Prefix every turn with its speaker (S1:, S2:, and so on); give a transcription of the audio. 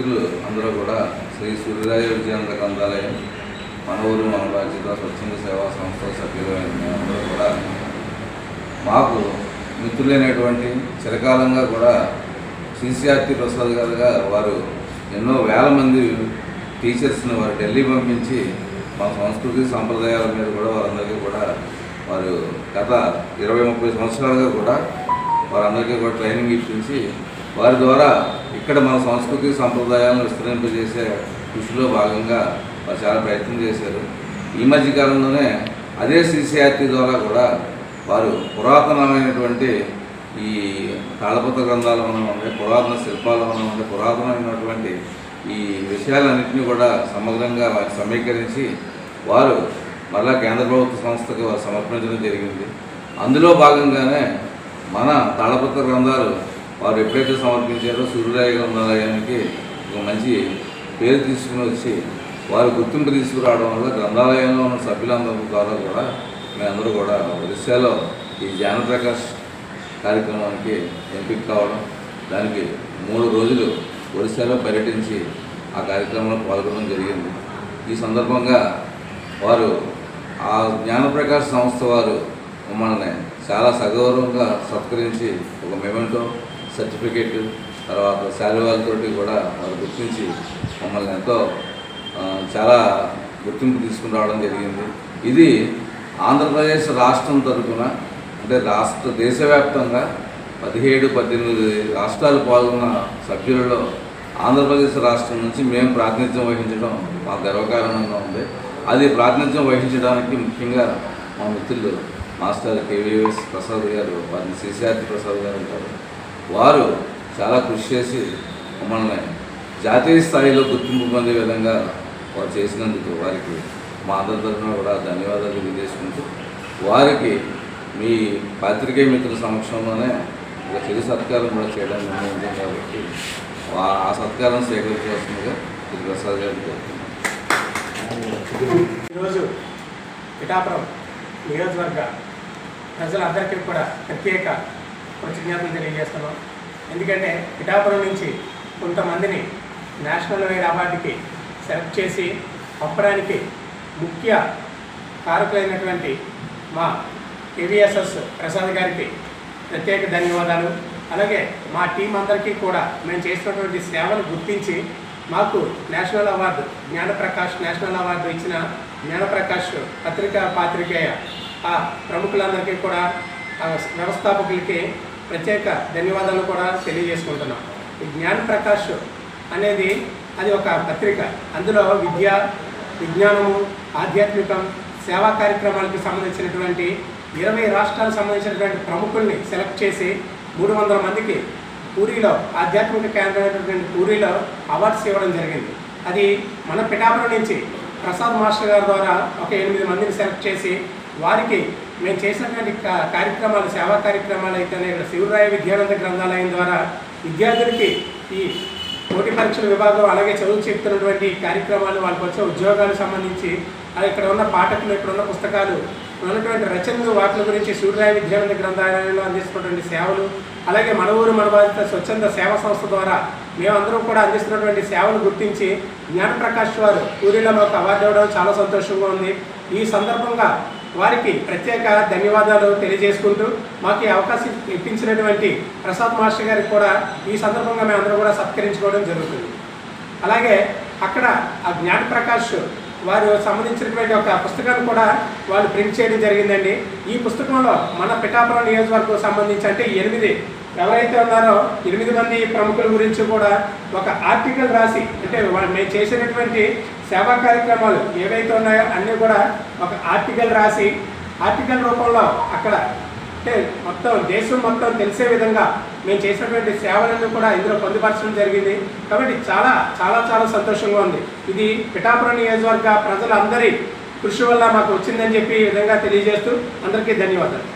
S1: మిత్రులు అందరూ కూడా శ్రీ సూర్యరాయ విజయానంద గ్రంథాలయం మన ఊరు మన బాధ్యత స్వచ్ఛంద సేవా సంస్థ సభ్యులైన అందరూ కూడా మాకు మిత్రులైనటువంటి చిరకాలంగా కూడా సిసిఆర్టీ ప్రసాద్ గారుగా వారు ఎన్నో వేల మంది టీచర్స్ని వారు ఢిల్లీ పంపించి మా సంస్కృతి సాంప్రదాయాల మీద కూడా వారందరికీ కూడా వారు గత 20-30 సంవత్సరాలుగా కూడా వారందరికీ కూడా ట్రైనింగ్ ఇప్పించి వారి ద్వారా ఇక్కడ మన సంస్కృతి సాంప్రదాయాలను విస్తరింపజేసే కృషిలో భాగంగా వారు చాలా ప్రయత్నం చేశారు. ఈ మధ్యకాలంలోనే అదే సిసిఆర్టీ ద్వారా కూడా వారు పురాతనమైనటువంటి ఈ తాళపత్ర గ్రంథాల వలన ఉండే పురాతన శిల్పాల వలన ఉండే పురాతనమైనటువంటి ఈ విషయాలన్నింటినీ కూడా సమగ్రంగా వారు సమీకరించి వారు మరలా కేంద్ర ప్రభుత్వ సంస్థకి వారు సమర్పించడం జరిగింది. అందులో భాగంగానే మన తాళపత్ర గ్రంథాలు వారు ఎప్పుడైతే సమర్పించారో సూర్యరాయ గ్రంథాలయానికి ఒక మంచి పేరు తీసుకుని వచ్చి వారు గుర్తింపు తీసుకురావడం వల్ల గ్రంథాలయంలో ఉన్న సభ్యులందరి ద్వారా కూడా మేమందరూ కూడా ఒరిస్సాలో ఈ జ్ఞానప్రకాష్ కార్యక్రమానికి ఎంపిక కావడం, దానికి 3 రోజులు ఒరిస్సాలో పర్యటించి ఆ కార్యక్రమంలో పాల్గొనడం జరిగింది. ఈ సందర్భంగా వారు ఆ జ్ఞానప్రకాష్ సంస్థ వారు మమ్మల్ని చాలా సగౌరవంగా సత్కరించి ఒక మెమెంటో సర్టిఫికేట్ తర్వాత శాలువాలతోటి కూడా వారు గుర్తించి మమ్మల్ని ఎంతో చాలా గుర్తింపు తీసుకుని రావడం జరిగింది. ఇది ఆంధ్రప్రదేశ్ రాష్ట్రం తరఫున అంటే దేశవ్యాప్తంగా 17-18 రాష్ట్రాలు పాల్గొన్న సభ్యులలో ఆంధ్రప్రదేశ్ రాష్ట్రం నుంచి మేము ప్రాతినిధ్యం వహించడం మాకు గర్వకారణంగా ఉంది. అది ప్రాతినిధ్యం వహించడానికి ముఖ్యంగా మా మిత్రులు మాస్టర్ కేవీఎస్ ప్రసాద్ గారు, వారిని సిసిఆర్టీ ప్రసాద్ గారు ఉంటారు. వారు చాలా కృషి చేసి మమ్మల్ని జాతీయ స్థాయిలో గుర్తింపు పొందే విధంగా వారు చేసినందుకు వారికి మా అందరి తరఫున కూడా ధన్యవాదాలు తెలియజేసుకుంటూ వారికి మీ పాత్రికేయ మిత్రుల సమక్షంలోనే ఒక చిరు సత్కారం కూడా చేయడానికి నిర్ణయించాం కాబట్టి ఆ సత్కారం స్వీకరించవలసిందిగా శ్రీ ప్రసాద్ గారికి
S2: ఈరోజు పిఠాపురం నియోజకవర్గ ప్రజలందరికీ కూడా ప్రత్యేక కృతజ్ఞతలు తెలియజేస్తున్నాం. ఎందుకంటే పిఠాపురం నుంచి కొంతమందిని నేషనల్ వైడ్ అవార్డుకి సెలెక్ట్ చేసి పంపడానికి ముఖ్య కారకులైనటువంటి మా కేవీఎస్ఎస్ ప్రసాద్ గారికి ప్రత్యేక ధన్యవాదాలు. అలాగే మా టీం అందరికీ కూడా మేము చేసినటువంటి సేవలు గుర్తించి మాకు national award Gnanaprakash national award ఇచ్చిన జ్ఞానప్రకాష్ పాత్రికేయ ఆ ప్రముఖులందరికీ కూడా వ్యవస్థాపకులకి ప్రత్యేక ధన్యవాదాలు కూడా తెలియజేసుకుంటున్నాం. ఈ జ్ఞానప్రకాష్ అనేది అది ఒక పత్రిక. అందులో విద్య, విజ్ఞానము, ఆధ్యాత్మికం, సేవా కార్యక్రమాలకు సంబంధించినటువంటి 20 రాష్ట్రాలకు సంబంధించినటువంటి ప్రముఖుల్ని సెలెక్ట్ చేసి 300 మందికి పూరిలో ఆధ్యాత్మిక కేంద్రమైనటువంటి పూరిలో అవార్డ్స్ ఇవ్వడం జరిగింది. అది మన పిఠాపురం నుంచి ప్రసాద్ మాస్టర్ గారి ద్వారా ఒక 8 మందిని సెలెక్ట్ చేసి వారికి మేము చేసినటువంటి కార్యక్రమాలు సేవా కార్యక్రమాలు అయితేనే ఇక్కడ సూర్యరాయ విద్యానంద గ్రంథాలయం ద్వారా విద్యార్థులకి ఈ పోటీ పరీక్షల విభాగం అలాగే చదువు చెప్తున్నటువంటి కార్యక్రమాలు వాళ్ళకి వచ్చే ఉద్యోగాలకు సంబంధించి ఇక్కడ ఉన్న పాఠకులు ఇక్కడ ఉన్న పుస్తకాలు ఉన్నటువంటి రచనలు వాటి గురించి సూర్యరాయ విద్యానంద గ్రంథాలయంలో అందిస్తున్నటువంటి సేవలు అలాగే మన ఊరు మన బాధ్యత స్వచ్ఛంద సేవా సంస్థ ద్వారా మేమందరం కూడా అందిస్తున్నటువంటి సేవలు గుర్తించి జ్ఞానప్రకాష్ వారు పూరిలో మాకు అవార్డు ఇవ్వడం చాలా సంతోషంగా ఉంది. ఈ సందర్భంగా వారికి ప్రత్యేక ధన్యవాదాలు తెలియజేసుకుంటూ మాకు ఈ అవకాశం ఇప్పించినటువంటి ప్రసాద్ మాస్టర్ గారికి కూడా ఈ సందర్భంగా మేమందరం కూడా సత్కరించుకోవడం జరుగుతుంది. అలాగే అక్కడ ఆ జ్ఞానప్రకాష్ వారు సంబంధించినటువంటి ఒక పుస్తకాన్ని కూడా వాళ్ళు ప్రింట్ చేయడం జరిగిందండి. ఈ పుస్తకంలో మన పిఠాపురం నియోజకవర్గం సంబంధించి అంటే 8 ఎవరైతే ఉన్నారో 8 మంది ప్రముఖుల గురించి కూడా ఒక ఆర్టికల్ రాసి అంటే మేము చేసినటువంటి సేవా కార్యక్రమాలు ఏవైతే ఉన్నాయో అన్నీ కూడా ఒక ఆర్టికల్ రాసి ఆర్టికల్ రూపంలో అక్కడ అంటే మొత్తం దేశం మొత్తం తెలిసే విధంగా మేము చేసినటువంటి సేవలను కూడా ఇందులో పొందుపరచడం జరిగింది. కాబట్టి చాలా చాలా చాలా సంతోషంగా ఉంది. ఇది పిఠాపురం నియోజకవర్గ ప్రజలందరి కృషి వల్ల మాకు వచ్చిందని చెప్పి ఈ విధంగా తెలియజేస్తూ అందరికీ ధన్యవాదాలు.